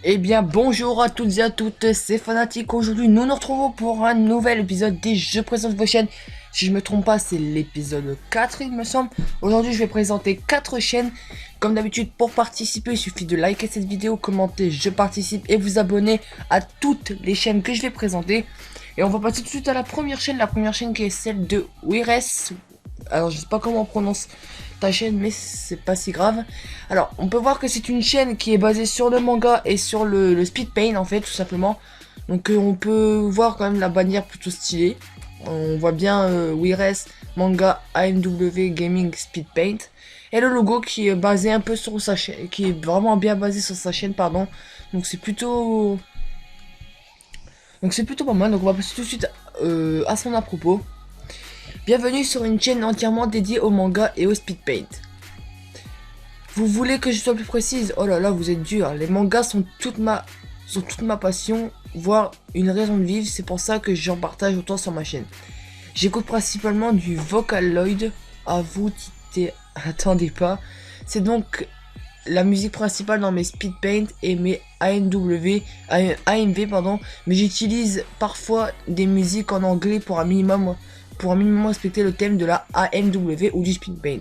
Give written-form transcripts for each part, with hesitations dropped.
Eh bien bonjour à toutes et à toutes, c'est Fanatic. Aujourd'hui nous nous retrouvons pour un nouvel épisode des Je présente vos chaînes. Si je me trompe pas, c'est l'épisode 4 il me semble. Aujourd'hui je vais présenter 4 chaînes. Comme d'habitude, pour participer il suffit de liker cette vidéo, commenter je participe et vous abonner à toutes les chaînes que je vais présenter. Et on va passer tout de suite à la première chaîne qui est celle de Wires. Alors je sais pas comment on prononce ta chaîne, mais c'est pas si grave. Alors on peut voir que c'est une chaîne qui est basée sur le manga et sur le speed paint en fait, tout simplement. Donc on peut voir quand même la bannière plutôt stylée. On voit bien Wires manga AMW Gaming Speed Paint et le logo qui est basé un peu sur sa chaîne, qui est vraiment bien basé sur sa chaîne, pardon. Donc c'est plutôt pas mal. Donc on va passer tout de suite à son à propos. Bienvenue sur une chaîne entièrement dédiée au manga et au speed paint. Vous voulez que je sois plus précise? Oh là là, vous êtes dur. Les mangas sont toute ma passion, voire une raison de vivre. C'est pour ça que j'en partage autant sur ma chaîne. J'écoute principalement du Vocaloid. À vous, attendez pas. C'est donc la musique principale dans mes speed paint et mes AMV, pardon. Mais j'utilise parfois des musiques en anglais pour un minimum respecter le thème de la AMW ou du speed paint.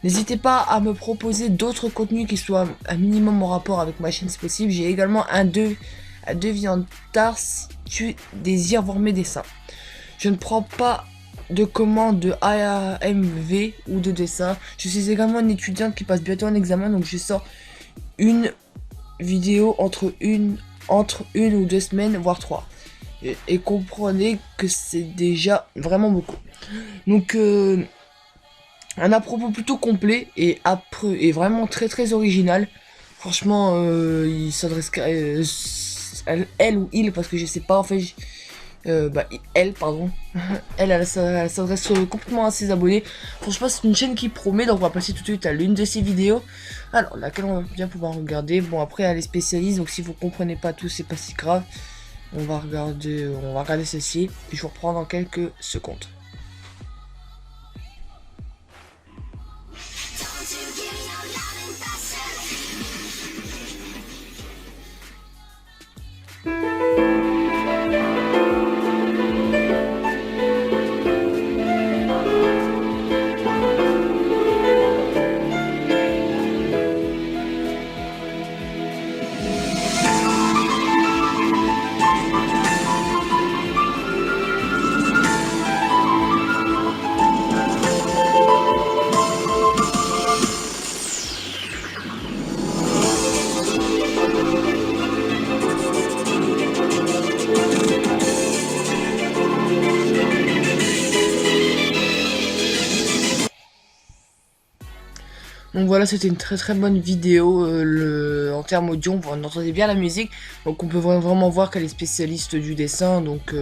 N'hésitez pas à me proposer d'autres contenus qui soient un minimum en rapport avec ma chaîne si possible. J'ai également un devis en tard si tu désires voir mes dessins. Je ne prends pas de commande de AMV ou de dessin. Je suis également une étudiante qui passe bientôt un examen, donc je sors une vidéo entre une ou 2 semaines, voire 3. Et comprenez que c'est déjà vraiment beaucoup. Donc un à propos plutôt complet et vraiment très original. Franchement il s'adresse elle ou il, parce que je sais pas en fait. Elle pardon. elle s'adresse complètement à ses abonnés. Franchement c'est une chaîne qui promet. Donc on va passer tout de suite à l'une de ses vidéos, alors laquelle on va bien pouvoir regarder. Bon, après elle est spécialiste, donc si vous comprenez pas tout, c'est pas si grave. On va regarder celle-ci et je vous reprends dans quelques secondes. Donc voilà, c'était une très bonne vidéo. En termes audio, on entendait bien la musique. Donc on peut vraiment voir qu'elle est spécialiste du dessin. Donc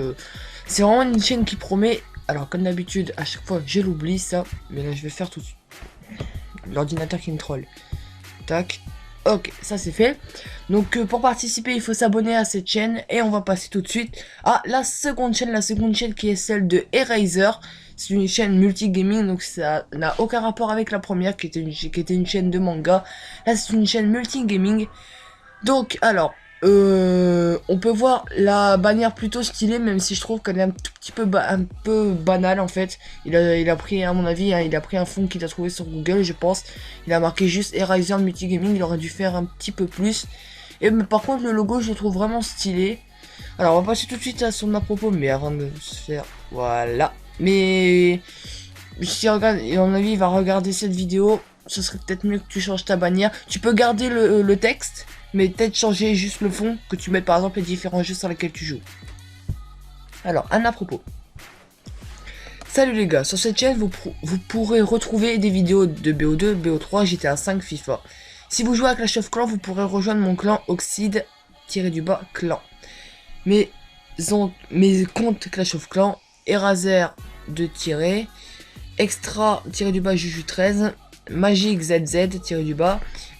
c'est vraiment une chaîne qui promet. Alors comme d'habitude, à chaque fois je l'oublie ça. Mais là je vais faire tout de suite. L'ordinateur qui me troll. Tac. Ok, ça c'est fait. Donc pour participer, il faut s'abonner à cette chaîne. Et on va passer tout de suite à la seconde chaîne qui est celle de Eraser. C'est une chaîne multigaming, donc ça n'a aucun rapport avec la première qui était une chaîne de manga. Là c'est une chaîne multigaming. Donc alors, on peut voir la bannière plutôt stylée, même si je trouve qu'elle est un tout petit peu banale en fait. Il a pris, à mon avis, hein, il a pris un fond qu'il a trouvé sur Google, je pense. Il a marqué juste Eraser multigaming, il aurait dû faire un petit peu plus. Et mais par contre le logo je le trouve vraiment stylé. Alors on va passer tout de suite à son à propos, mais avant de se faire, voilà. Mais si regarde, à mon avis il va regarder cette vidéo, ce serait peut-être mieux que tu changes ta bannière. Tu peux garder le texte, mais peut-être changer juste le fond, que tu mettes par exemple les différents jeux sur lesquels tu joues. Alors, un à propos. Salut les gars, sur cette chaîne vous pourrez retrouver des vidéos de BO2, BO3, GTA 5, FIFA. Si vous jouez à Clash of Clans, vous pourrez rejoindre mon clan Oxide-clan. Mes comptes Clash of Clans, Eraser de extra Juju 13, Magic ZZ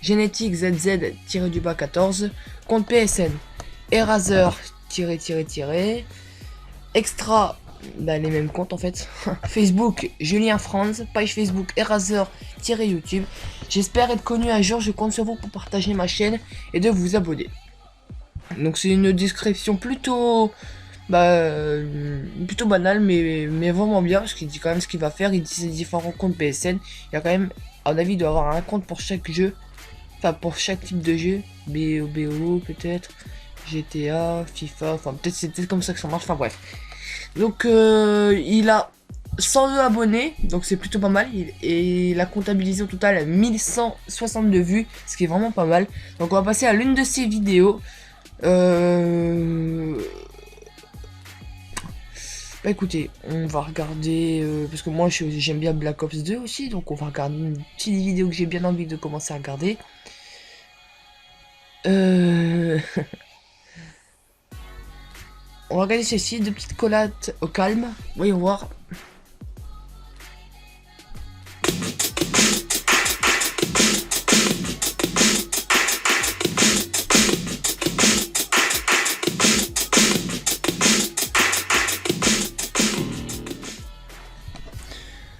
Génétique ZZ 14, compte PSN Eraser extra, bah, les mêmes comptes en fait. Facebook Julien Franz, page Facebook Eraser YouTube. J'espère être connu un jour, je compte sur vous pour partager ma chaîne et de vous abonner. Donc c'est une description plutôt plutôt banale mais vraiment bien parce qu'il dit quand même ce qu'il va faire. Il dit ses différents comptes PSN. Il y a quand même, à mon avis, il doit avoir un compte pour chaque jeu, enfin pour chaque type de jeu. BO peut-être, GTA, FIFA, enfin peut-être c'est peut-être comme ça que ça marche, enfin bref. Donc il a 102 abonnés, donc c'est plutôt pas mal. Et il a comptabilisé au total 1162 vues, ce qui est vraiment pas mal. Donc on va passer à l'une de ses vidéos. Bah écoutez, on va regarder, parce que moi j'aime bien Black Ops 2 aussi, donc on va regarder une petite vidéo que j'ai bien envie de commencer à regarder. On va regarder ceci, deux petites collates au calme, voyons voir.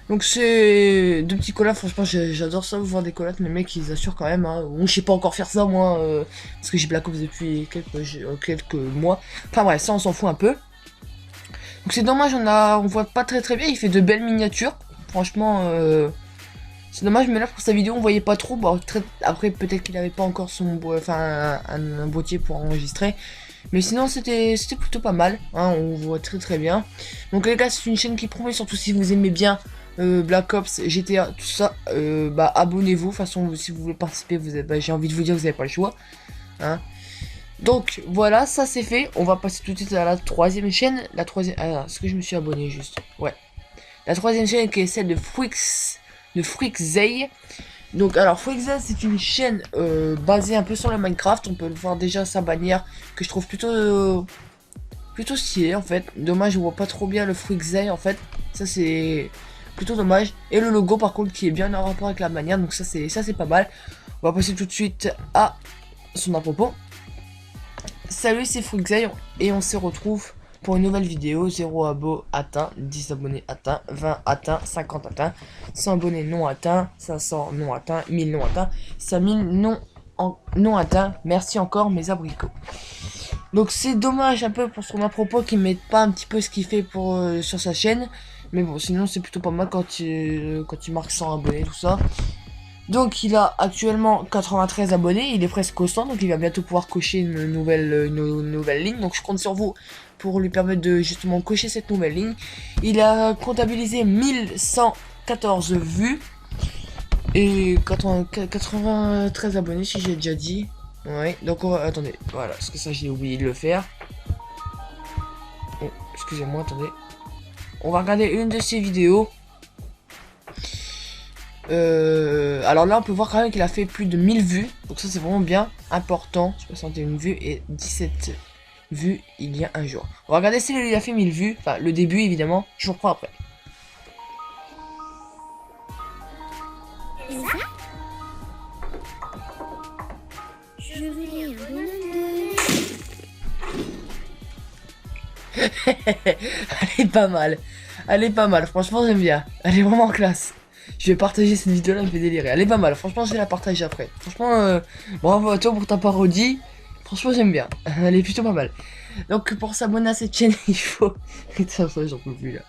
Donc c'est deux petits collabs, franchement j'adore ça, voir des collabs, les mecs ils assurent quand même, hein. Bon, je sais pas encore faire ça moi, parce que j'ai Black Ops depuis quelques mois. Enfin bref, ça on s'en fout un peu. Donc c'est dommage, on voit pas très bien, il fait de belles miniatures, franchement c'est dommage, mais là pour sa vidéo on voyait pas trop. Bon, après peut-être qu'il avait pas encore un boîtier pour enregistrer. Mais sinon c'était plutôt pas mal, hein, on voit très bien. Donc les gars, c'est une chaîne qui promet, surtout si vous aimez bien Black Ops, GTA, tout ça, abonnez-vous. De toute façon, si vous voulez participer, j'ai envie de vous dire que vous n'avez pas le choix, hein. Donc voilà, ça c'est fait. On va passer tout de suite à la troisième chaîne. La troisième, est-ce que je me suis abonné juste? Ouais. La troisième chaîne qui est celle de Freakzay. Donc alors Freakzay, c'est une chaîne basée un peu sur le Minecraft. On peut le voir déjà sa bannière que je trouve plutôt stylé en fait. Dommage, je vois pas trop bien le Freakzay en fait. Ça c'est plutôt dommage. Et le logo par contre qui est bien en rapport avec la bannière. Donc ça c'est pas mal. On va passer tout de suite à son à propos. Salut, c'est Freakzay et on se retrouve pour une nouvelle vidéo. 0 abos atteint, 10 abonnés atteints, 20 atteints, 50 atteints, 100 abonnés non atteints, 500 non atteints, 1000 non atteints, 5000 non atteints. Merci encore mes abricots. Donc c'est dommage un peu pour son à propos qu'il mette pas un petit peu ce qu'il fait pour sur sa chaîne. Mais bon, sinon c'est plutôt pas mal quand il marque 100 abonnés, tout ça. Donc il a actuellement 93 abonnés, il est presque au 100, donc il va bientôt pouvoir cocher une nouvelle ligne. Donc je compte sur vous pour lui permettre de justement cocher cette nouvelle ligne. Il a comptabilisé 1114 vues et 93 abonnés si j'ai déjà dit. Ouais, donc attendez, voilà, parce que ça j'ai oublié de le faire. Oh, excusez-moi, attendez. On va regarder une de ses vidéos. Alors là on peut voir quand même qu'il a fait plus de 1000 vues. Donc ça c'est vraiment bien important. 61 vues et 17 vues il y a un jour. On va regarder s'il a fait 1000 vues. Enfin le début évidemment. Je vous reprends après. Je voulais un bonhomme de... Elle est pas mal. Elle est pas mal. Franchement j'aime bien. Elle est vraiment classe. Je vais partager cette vidéo là, elle me fait délirer. Elle est pas mal, franchement je vais la partager après. Franchement, bravo à toi pour ta parodie. Franchement j'aime bien, elle est plutôt pas mal. Donc pour s'abonner à cette chaîne, il faut... Putain, ça j'en peux plus là.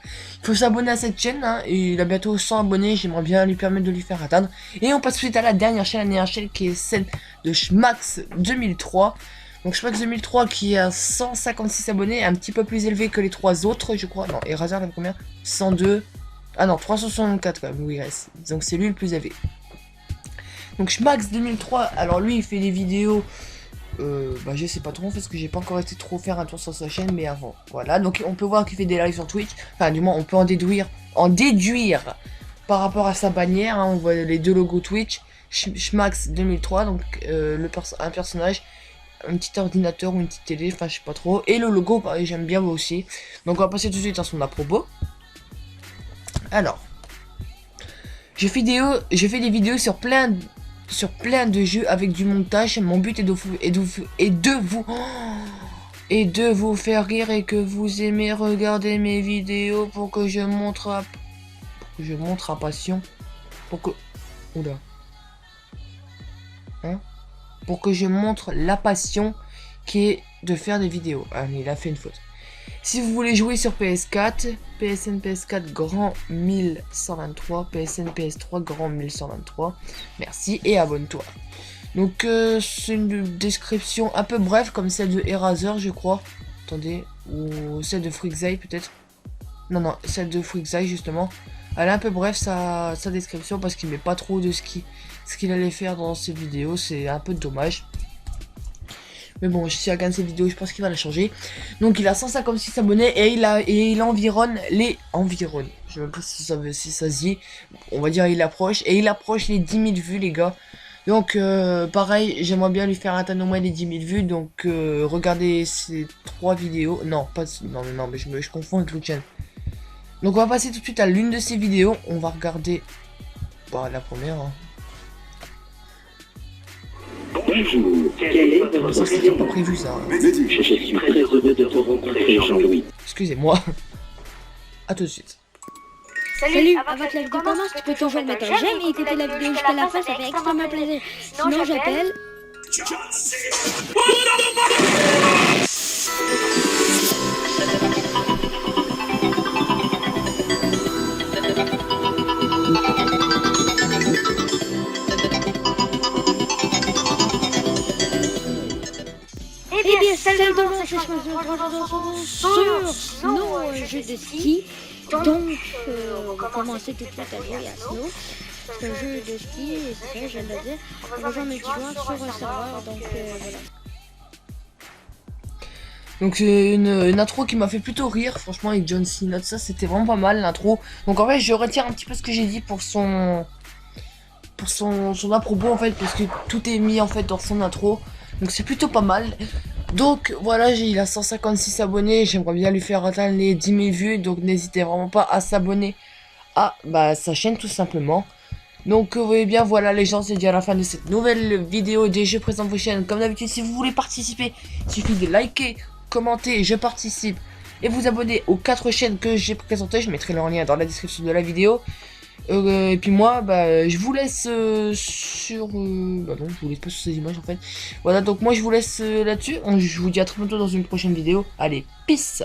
Il faut s'abonner à cette chaîne, hein, et il a bientôt 100 abonnés, j'aimerais bien lui permettre de lui faire atteindre. Et on passe tout de suite à la dernière chaîne qui est celle de Schmax 2003. Donc Schmax 2003 qui a 156 abonnés, un petit peu plus élevé que les trois autres, je crois. Non, et Razer avait combien? 102. Ah non, 364 quand même, oui, reste. Donc c'est lui le plus élevé. Donc Schmax 2003, alors lui il fait des vidéos, je sais pas trop parce que j'ai pas encore été trop faire un tour sur sa chaîne, mais avant, voilà. Donc on peut voir qu'il fait des lives sur Twitch, enfin du moins on peut en déduire par rapport à sa bannière, hein. On voit les deux logos Twitch, Schmax 2003, donc un personnage, un petit ordinateur ou une petite télé, enfin je sais pas trop, et le logo pareil j'aime bien moi aussi. Donc on va passer tout de suite à son à propos. Alors, je fais des vidéos sur plein de jeux avec du montage. Mon but est de vous faire rire et que vous aimez regarder mes vidéos pour que je montre à passion. Oula. Hein? Pour que je montre la passion qui est de faire des vidéos. Ah, il a fait une faute. Si vous voulez jouer sur PS4, PSN PS4 grand 1123, PSN PS3 grand 1123. Merci et abonne-toi. Donc c'est une description un peu brève comme celle de Eraser je crois. Attendez, ou celle de Freakzai peut-être. Non, celle de Freakzai justement. Elle est un peu brève sa description parce qu'il met pas trop de ce qu'il allait faire dans ses vidéos. C'est un peu dommage. Mais bon, si regarde ses vidéos, je pense qu'il va la changer. Donc il a 156 abonnés et il environne les... Environne. Je sais même pas si ça se dit. On va dire il approche. Et il approche les 10 000 vues les gars. Donc pareil, j'aimerais bien lui faire atteindre au moins les 10 000 vues. Donc regardez ces 3 vidéos. Non, pas... Non, mais je confonds avec l'autre chaîne. Donc on va passer tout de suite à l'une de ces vidéos. On va regarder... Bah, la première. Hein. Bonjour, quel est votre Ça c'était pas prévu ça. Je suis très heureux de te rencontrer, Jean-Louis. Excusez-moi. A tout de suite. Salut, avant que la vidéo commence, tu peux toujours mettre un j'aime et écouter la vidéo jusqu'à la fin, ça fait extrêmement plaisir. Sinon, j'appelle... Eh bien, celle de mon c'est sur nos jeux de ski. Donc, on va commencer tout de suite à jouer à Snow. C'est un jeu de ski, et c'est ça, je viens de le dire. On va jouer en multijoueur sur un serveur, donc voilà. Donc c'est une intro qui m'a fait plutôt rire, franchement, avec John Cena, ça c'était vraiment pas mal l'intro. Donc en fait je retire un petit peu ce que j'ai dit pour son apropos en fait, parce que tout est mis en fait dans son intro. Donc c'est plutôt pas mal. Donc voilà, il a 156 abonnés, j'aimerais bien lui faire atteindre les 10 000 vues, donc n'hésitez vraiment pas à s'abonner à sa chaîne tout simplement. Donc vous voyez bien, voilà les gens, c'est déjà la fin de cette nouvelle vidéo des jeux présents vos chaînes. Comme d'habitude, si vous voulez participer, il suffit de liker, commenter, je participe et vous abonner aux 4 chaînes que j'ai présentées. Je mettrai leur lien dans la description de la vidéo. Et puis moi, je vous laisse sur... non, je vous laisse pas sur ces images en fait. Voilà, donc moi je vous laisse là-dessus. Je vous dis à très bientôt dans une prochaine vidéo. Allez, peace!